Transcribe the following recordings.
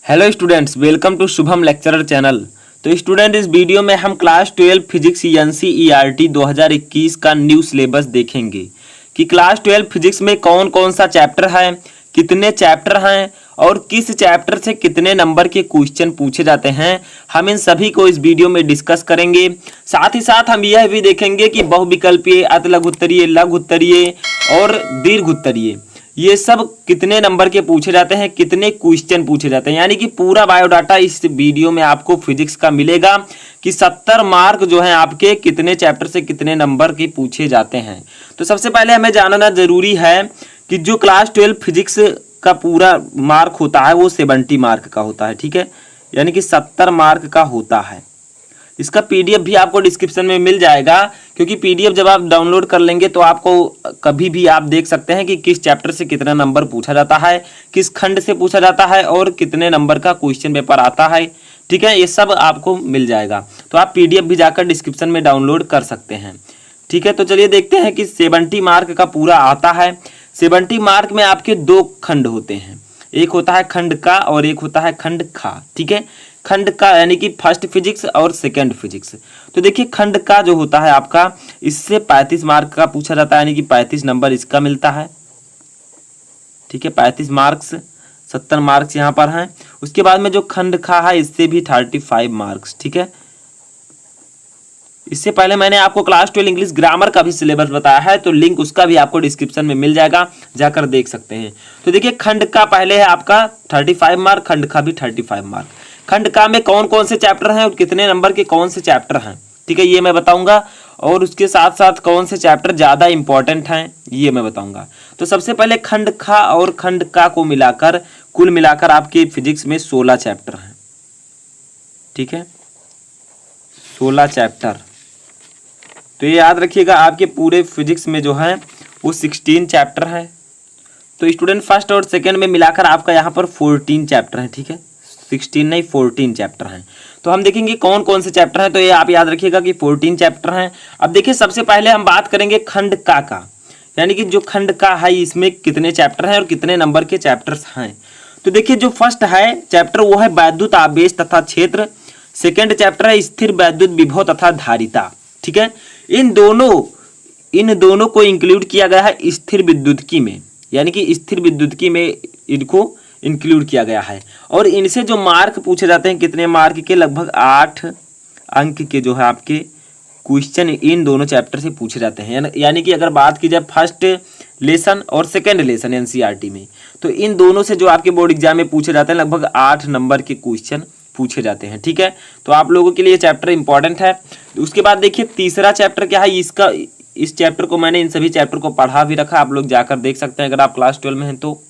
Hello students, welcome to Shubham lecturer channel. तो student, इस video में हम क्लास 12 फिजिक्स एनसीईआरटी 2021 का न्यू सिलेबस देखेंगे कि क्लास 12 फिजिक्स में कौन कौन सा चैप्टर है, कितने चैप्टर हैं और किस चैप्टर से कितने नंबर के क्वेश्चन पूछे जाते हैं। हम इन सभी को इस वीडियो में डिस्कस करेंगे। साथ ही साथ हम यह भी देखेंगे कि बहुविकल्पीय, अतिलघुत्तरीय, लघुत्तरीय और दीर्घोत्तरीय ये सब कितने नंबर के पूछे जाते हैं, कितने क्वेश्चन पूछे जाते हैं। यानी कि पूरा बायोडाटा इस वीडियो में आपको फिजिक्स का मिलेगा कि 70 मार्क जो है आपके कितने चैप्टर से कितने नंबर के पूछे जाते हैं। तो सबसे पहले हमें जानना जरूरी है कि जो क्लास 12 फिजिक्स का पूरा मार्क होता है वो 70 मार्क का होता है, ठीक है, यानी कि 70 मार्क का होता है। इसका पीडीएफ भी आपको डिस्क्रिप्शन में मिल जाएगा, क्योंकि पीडीएफ जब आप डाउनलोड कर लेंगे तो आपको कभी भी आप देख सकते हैं कि किस चैप्टर से कितना नंबर पूछा जाता है, किस खंड से पूछा जाता है और कितने नंबर का क्वेश्चन पेपर आता है। ठीक है, ये सब आपको मिल जाएगा, तो आप पीडीएफ भी जाकर डिस्क्रिप्शन में डाउनलोड कर सकते हैं। ठीक है, तो चलिए देखते हैं कि 70 मार्क का पूरा आता है। 70 मार्क में आपके दो खंड होते हैं, एक होता है खंड का और एक होता है खंड खा। ठीक है, खंड का यानी कि फर्स्ट फिजिक्स और सेकंड फिजिक्स। तो देखिए, खंड का जो होता है आपका, इससे 35 मार्क का पूछा जाता है, यानी कि 35 नंबर इसका मिलता है। ठीक है, 35 मार्क्स, 70 मार्क्स यहाँ पर हैं। उसके बाद में जो खंड खा है इससे भी 35 मार्क्स। ठीक है, इससे पहले मैंने आपको क्लास 12 इंग्लिश ग्रामर का भी सिलेबस बताया है, तो लिंक उसका भी आपको डिस्क्रिप्शन में मिल जाएगा, जाकर देख सकते हैं। तो देखिए, खंड का पहले है आपका 35 मार्क, खंड का भी 35 मार्क। खंड का में कौन कौन से चैप्टर हैं और कितने नंबर के कौन से चैप्टर हैं, ठीक है, ये मैं बताऊंगा। और उसके साथ साथ कौन से चैप्टर ज़्यादा इंपॉर्टेंट हैं ये मैं बताऊंगा। तो सबसे पहले खंड खा और खंड का को मिलाकर, कुल मिलाकर आपके फिजिक्स में 16 चैप्टर हैं। ठीक है, 16 चैप्टर। तो ये याद रखिएगा, आपके पूरे फिजिक्स में जो है वो 16 चैप्टर है। तो स्टूडेंट, फर्स्ट और सेकंड में मिलाकर आपका यहाँ पर 14 चैप्टर है। ठीक है, 16 नहीं 14 चैप्टर हैं। तो हम देखेंगे कौन कौन से चैप्टर हैं। तो ये आप याद रखिएगा कि 14 चैप्टर हैं। अब देखिए, सबसे पहले हम बात करेंगे खंड का, यानी कि जो खंड का है इसमें कितने चैप्टर हैं और कितने नंबर के चैप्टर्स हैं। तो देखिए, जो फर्स्ट है चैप्टर वो है वैद्युत आवेश तथा क्षेत्र। सेकेंड चैप्टर है स्थिर वैद्युत विभव तथा धारिता। ठीक है, इन दोनों को इंक्लूड किया गया है स्थिर विद्युतिकी में, यानी कि स्थिर विद्युतिकी में इनको इंक्लूड किया गया है। और इनसे जो मार्क पूछे जाते हैं, कितने मार्क के, लगभग 8 अंक के जो है आपके क्वेश्चन इन दोनों चैप्टर से पूछे जाते हैं। यानी कि अगर बात की जाए फर्स्ट लेसन और सेकंड लेसन एनसीईआरटी में, तो इन दोनों से जो आपके बोर्ड एग्जाम में पूछे जाते हैं लगभग 8 नंबर के क्वेश्चन पूछे जाते हैं। ठीक है, तो आप लोगों के लिए चैप्टर इंपॉर्टेंट है। उसके बाद देखिए, तीसरा चैप्टर क्या है इसका। इस चैप्टर को मैंने इन सभी चैप्टर को पढ़ा भी रखा, आप लोग जाकर देख सकते हैं अगर आप क्लास 12 में हैं तो।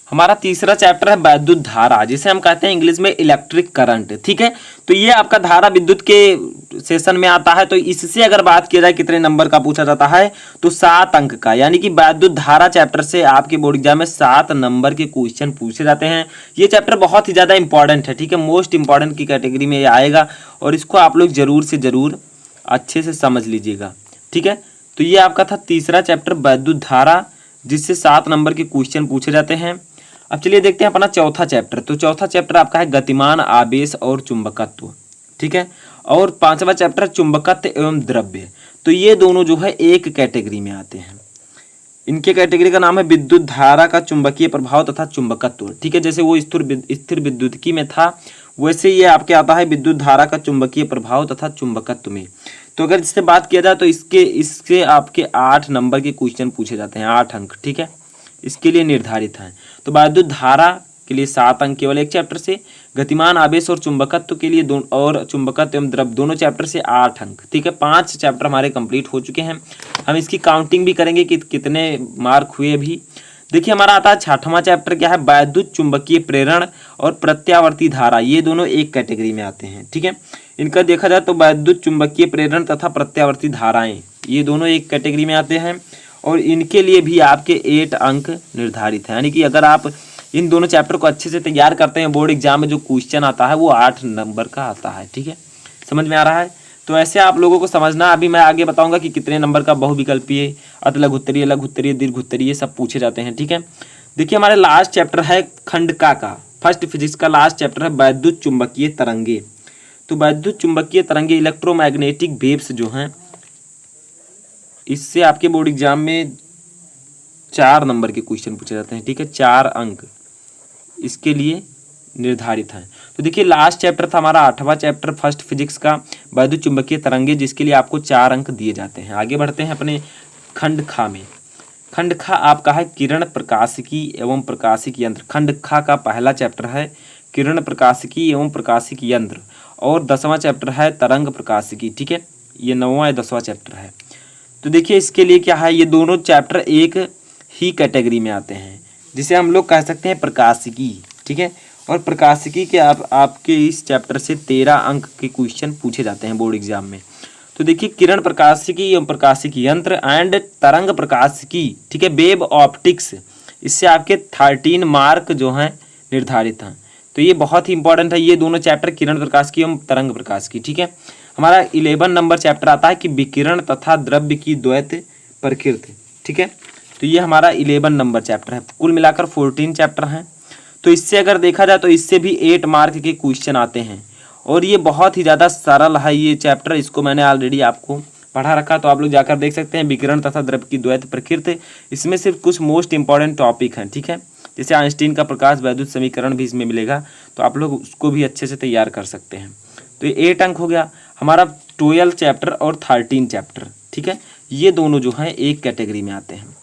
हमारा तीसरा चैप्टर है वैद्युत धारा, जिसे हम कहते हैं इंग्लिश में इलेक्ट्रिक करंट। ठीक है, तो ये आपका धारा विद्युत के सेशन में आता है। तो इससे अगर बात किया जाए कितने नंबर का पूछा जाता है, तो 7 अंक का, यानी कि वैद्युत धारा चैप्टर से आपके बोर्ड एग्जाम में 7 नंबर के क्वेश्चन पूछे जाते हैं। ये चैप्टर बहुत ही ज़्यादा इंपॉर्टेंट है। ठीक है, मोस्ट इंपॉर्टेंट की कैटेगरी में ये आएगा और इसको आप लोग जरूर से जरूर अच्छे से समझ लीजिएगा। ठीक है, तो ये आपका था तीसरा चैप्टर वैद्युत धारा, जिससे 7 नंबर के क्वेश्चन पूछे जाते हैं। अब चलिए देखते हैं अपना चौथा चैप्टर। तो चौथा चैप्टर आपका है गतिमान आवेश और चुंबकत्व। ठीक है, और पांचवा चैप्टर चुंबकत्व एवं द्रव्य। तो ये दोनों जो है एक कैटेगरी में आते हैं। इनके कैटेगरी का नाम है विद्युत धारा का चुंबकीय प्रभाव तथा चुंबकत्व। ठीक है, जैसे वो स्थिर विद्युतिकी में था, वैसे ये आपके आता है विद्युत धारा का चुंबकीय प्रभाव तथा चुंबकत्व में। तो अगर इससे बात किया जाए तो इसके आपके 8 नंबर के क्वेश्चन पूछे जाते हैं, 8 अंक। ठीक है, इसके लिए निर्धारित हैं। तो वैद्युत धारा के लिए 7 अंक केवल एक चैप्टर से, गतिमान आवेश और चुंबकत्व के लिए और चुंबकत्व एवं द्रव्य दोनों चैप्टर से 8 अंक। ठीक है, 5 चैप्टर हमारे कंप्लीट हो चुके हैं। हम इसकी काउंटिंग भी करेंगे कि कितने मार्क हुए भी। देखिए, हमारा आता है 6वां चैप्टर क्या है, वैद्युत चुंबकीय प्रेरण और प्रत्यावर्ती धारा। ये दोनों एक कैटेगरी में आते हैं। ठीक है, इनका देखा जाए तो वैद्युत चुंबकीय प्रेरण तथा प्रत्यावर्ती धाराएं ये दोनों एक कैटेगरी में आते हैं और इनके लिए भी आपके 8 अंक निर्धारित है। यानी कि अगर आप इन दोनों चैप्टर को अच्छे से तैयार करते हैं, बोर्ड एग्जाम में जो क्वेश्चन आता है वो 8 नंबर का आता है। ठीक है, समझ में आ रहा है। तो ऐसे आप लोगों को समझना। अभी मैं आगे बताऊंगा कि कितने नंबर का बहुविकल्पीय, अतिलघुत्तरीय, लघुत्तरीय, दीर्घोत्तरीय सब पूछे जाते हैं। ठीक है, देखिए, हमारे लास्ट चैप्टर है खंड का, फर्स्ट फिजिक्स का लास्ट चैप्टर है वैद्युत चुंबकीय तरंगे। तो वैद्युत चुंबकीय तरंगे इलेक्ट्रोमैग्नेटिक वेव्स जो हैं, इससे आपके बोर्ड एग्जाम में 4 नंबर के क्वेश्चन पूछे जाते हैं, ठीक है, 4 अंक इसके लिए निर्धारित हैं। तो देखिए लास्ट चैप्टर था हमारा 8वां चैप्टर फर्स्ट फिजिक्स का वैद्युत चुंबकीय तरंगे, जिसके लिए आपको 4 अंक दिए जाते हैं। आगे बढ़ते हैं अपने खंड खा में। खंड खा आपका है किरण प्रकाशिकी एवं प्रकाशिकी यंत्र। खंड खा का पहला चैप्टर है किरण प्रकाशिकी एवं प्रकाशिकी यंत्र, और 10वां चैप्टर है तरंग प्रकाशिकी, ठीक है, ये 9वां या 10वां चैप्टर है। तो देखिए इसके लिए क्या है, ये दोनों चैप्टर एक ही कैटेगरी में आते हैं, जिसे हम लोग कह सकते हैं प्रकाशिकी, ठीक है। और प्रकाशिकी के आपके इस चैप्टर से 13 अंक के क्वेश्चन पूछे जाते हैं बोर्ड एग्जाम में। तो देखिए किरण प्रकाशिकी एवं प्रकाशिकी यंत्र एंड तरंग प्रकाशिकी, ठीक है, वेव ऑप्टिक्स, इससे आपके 13 मार्क जो हैं निर्धारित हैं। तो ये बहुत ही इंपॉर्टेंट है, ये दोनों चैप्टर किरण प्रकाशिकी एवं तरंग प्रकाशिकी, ठीक है। हमारा 11 नंबर चैप्टर आता है कि विकिरण तथा द्रव्य की द्वैत प्रकृति, ठीक है। तो ये हमारा 11 नंबर चैप्टर है। कुल मिलाकर 14 चैप्टर हैं। तो इससे अगर देखा जाए तो इससे भी 8 मार्क के क्वेश्चन आते हैं, और ये बहुत ही ज़्यादा सरल है ये चैप्टर। इसको मैंने ऑलरेडी आपको पढ़ा रखा, तो आप लोग जाकर देख सकते हैं। विकिरण तथा द्रव्य की द्वैत प्रकृति, इसमें सिर्फ कुछ मोस्ट इंपॉर्टेंट टॉपिक हैं, ठीक है। जैसे आइंस्टीन का प्रकाश वैद्युत समीकरण भी इसमें मिलेगा, तो आप लोग उसको भी अच्छे से तैयार कर सकते हैं। तो ये 8 अंक हो गया हमारा 12 चैप्टर और 13 चैप्टर, ठीक है। ये दोनों जो हैं एक कैटेगरी में आते हैं।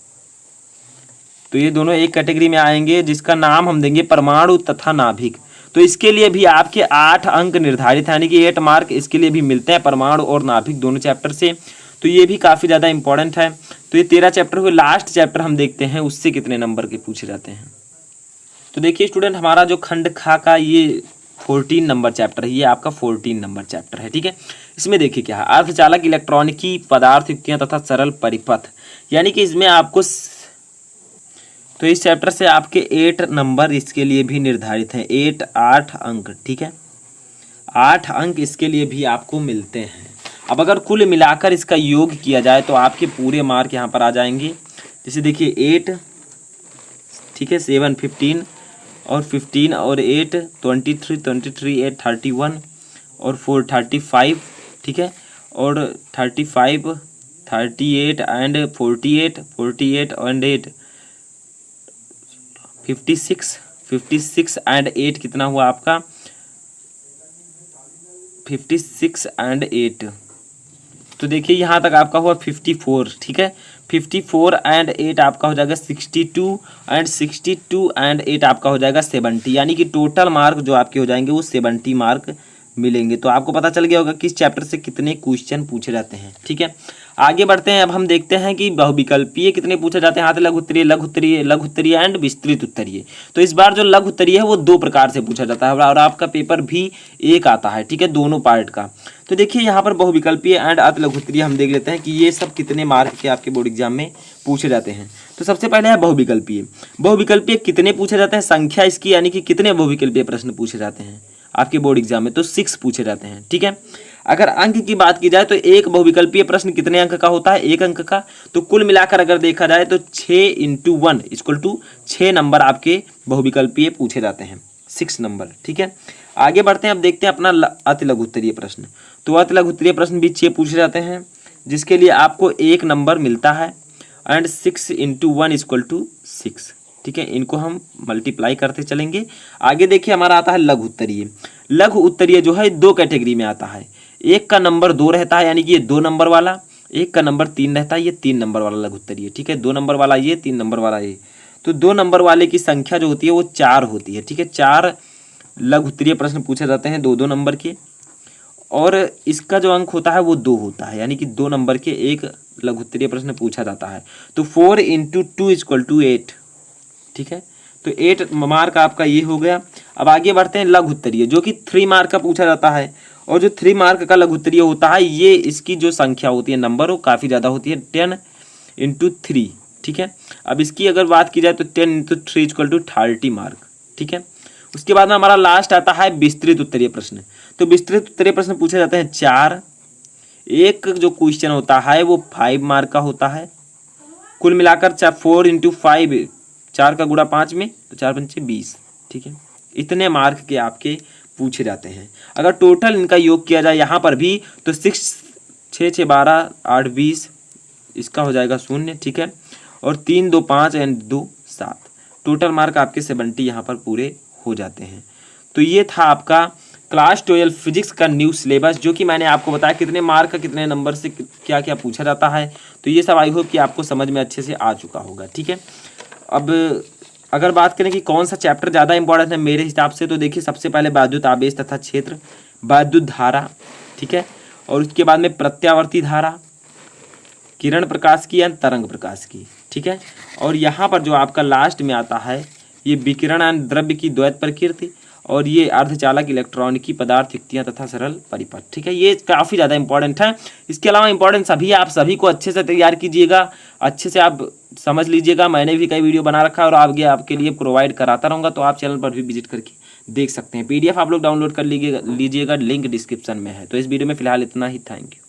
तो ये दोनों एक कैटेगरी में आएंगे, जिसका नाम हम देंगे परमाणु तथा नाभिक। तो इसके लिए भी आपके 8 अंक निर्धारित हैं, यानी कि 8 मार्क इसके लिए भी मिलते हैं, परमाणु और नाभिक दोनों चैप्टर से। तो ये भी काफ़ी ज़्यादा इंपॉर्टेंट है। तो ये 13 चैप्टर हुए। लास्ट चैप्टर हम देखते हैं उससे कितने नंबर के पूछे जाते हैं। तो देखिए स्टूडेंट, हमारा जो खंड खा का ये 14 नंबर चैप्टर है, ये आपका 14 नंबर चैप्टर है, ठीक है। इसमें देखिए क्या है, अर्धचालक, इलेक्ट्रॉनिकी, पदार्थ युक्तियाँ तथा सरल परिपथ, यानी कि इसमें आपको, तो इस चैप्टर से आपके 8 नंबर इसके लिए भी निर्धारित हैं, 8 अंक, ठीक है, 8 अंक इसके लिए भी आपको मिलते हैं। अब अगर कुल मिलाकर इसका योग किया जाए तो आपके पूरे मार्क यहाँ पर आ जाएंगे। जैसे देखिए 8, ठीक है, 7 15 और 15 और 8 23 23 8 31 और 4 35, ठीक है, और 35 38 एंड 48 48 एंड 8 56 एंड 8 कितना हुआ आपका 56 एंड 8। तो देखिए यहाँ तक आपका हुआ 54, ठीक है, 54 एंड 8 आपका हो जाएगा 62 एंड 62 एंड 8 आपका हो जाएगा 70, यानी कि टोटल मार्क जो आपके हो जाएंगे वो 70 मार्क मिलेंगे। तो आपको पता चल गया होगा किस चैप्टर से कितने क्वेश्चन पूछे जाते हैं, ठीक है। आगे बढ़ते हैं। अब हम देखते हैं कि बहुविकल्पीय कितने पूछे जाते हैं। यहाँ लघु उत्तरीय, लघु उत्तरीय, लघु उत्तरीय एंड विस्तृत उत्तरीय। तो इस बार जो लघु उत्तरीय है वो 2 प्रकार से पूछा जाता है, और आपका पेपर भी एक आता है, ठीक है, दोनों पार्ट का। तो देखिए यहाँ पर बहुविकल्पीय एंड अति लघु उत्तरीय हम देख लेते हैं कि ये सब कितने मार्क के आपके बोर्ड एग्जाम में पूछे जाते हैं। तो सबसे पहले है बहुविकल्पीय। बहुविकल्पीय कितने पूछे जाते हैं, संख्या इसकी, यानी कि कितने बहुविकल्पीय प्रश्न पूछे जाते हैं आपके बोर्ड एग्जाम में, तो 6 पूछे जाते हैं, ठीक है। अगर अंक की बात की जाए तो एक बहुविकल्पीय प्रश्न कितने अंक का होता है, 1 अंक का। तो कुल मिलाकर अगर देखा जाए तो 6 × 1 = 6 नंबर आपके बहुविकल्पीय पूछे जाते हैं, 6 नंबर, ठीक है। आगे बढ़ते हैं। अब देखते हैं अपना अति लघु उत्तरीय प्रश्न। तो अति लघु उत्तरीय प्रश्न भी 6 पूछे जाते हैं, जिसके लिए आपको 1 नंबर मिलता है, एंड 6 × 1 = 6, ठीक है। इनको हम मल्टीप्लाई करते चलेंगे। आगे देखिए हमारा आता है लघु उत्तरीय। लघु उत्तरीय जो है 2 कैटेगरी में आता है। एक का नंबर 2 रहता है, यानी कि ये 2 नंबर वाला। एक का नंबर 3 रहता है, ये 3 नंबर वाला लघु उत्तरीय, ठीक है। 2 नंबर वाला ये, 3 नंबर वाला ये। तो 2 नंबर वाले की संख्या जो होती है वो 4 होती है, ठीक है। 4 लघु उत्तरीय प्रश्न पूछे जाते हैं 2-2 नंबर के, और इसका जो अंक होता है वो 2 होता है, यानी कि 2 नंबर के एक लघु उत्तरीय प्रश्न पूछा जाता है। तो 4 × 2 = 8, ठीक है। तो 8 मार्क आपका ये हो गया। अब आगे बढ़ते हैं लघु उत्तरीय, जो कि 3 मार्क का पूछा जाता है। और जो 3 मार्क का लघु उत्तरीय होता है, ये इसकी जो संख्या होती है नंबर वो काफ़ी ज़्यादा होती है, 10 × 3, ठीक है। अब इसकी अगर बात की जाए तो 10 × 3 = 30 मार्क, ठीक है। उसके बाद में हमारा लास्ट आता है विस्तृत उत्तरीय प्रश्न। तो विस्तृत उत्तरीय प्रश्न पूछे जाते हैं 4। एक जो क्वेश्चन होता है वो 5 मार्क का होता है। कुल मिलाकर 4 × 5, 4 का गुणा 5 में, तो 4 × 5 = 20, ठीक है। इतने मार्क के आपके पूछे जाते हैं। अगर टोटल इनका योग किया जाए यहाँ पर भी तो 6 6 12 8 20 इसका हो जाएगा 0, ठीक है, और 3 2 5 एंड 2 7, टोटल मार्क आपके 70 यहाँ पर पूरे हो जाते हैं। तो ये था आपका क्लास 12 फिजिक्स का न्यू सिलेबस, जो कि मैंने आपको बताया कितने मार्क का कितने नंबर से क्या क्या पूछा जाता है। तो ये सब आई होप कि आपको समझ में अच्छे से आ चुका होगा, ठीक है। अब अगर बात करें कि कौन सा चैप्टर ज़्यादा इंपॉर्टेंट है मेरे हिसाब से, तो देखिए सबसे पहले वैद्युत आवेश तथा क्षेत्र, वैद्युत धारा, ठीक है, और उसके बाद में प्रत्यावर्ती धारा, किरण प्रकाश की या तरंग प्रकाश की, ठीक है, और यहाँ पर जो आपका लास्ट में आता है ये विकिरण एवं द्रव्य की द्वैत प्रकृति, और ये अर्धचालक इलेक्ट्रॉनिकी पदार्थ युक्तियाँ तथा सरल परिपथ, ठीक है। ये काफ़ी ज़्यादा इंपॉर्टेंट है। इसके अलावा इंपॉर्टेंट सभी आप सभी को अच्छे से तैयार कीजिएगा, अच्छे से आप समझ लीजिएगा। मैंने भी कई वीडियो बना रखा है और आगे आपके लिए प्रोवाइड कराता रहूँगा, तो आप चैनल पर भी विजिट करके देख सकते हैं। PDF आप लोग डाउनलोड कर लीजिएगा, लिंक डिस्क्रिप्शन में है। तो इस वीडियो में फिलहाल इतना ही, थैंक यू।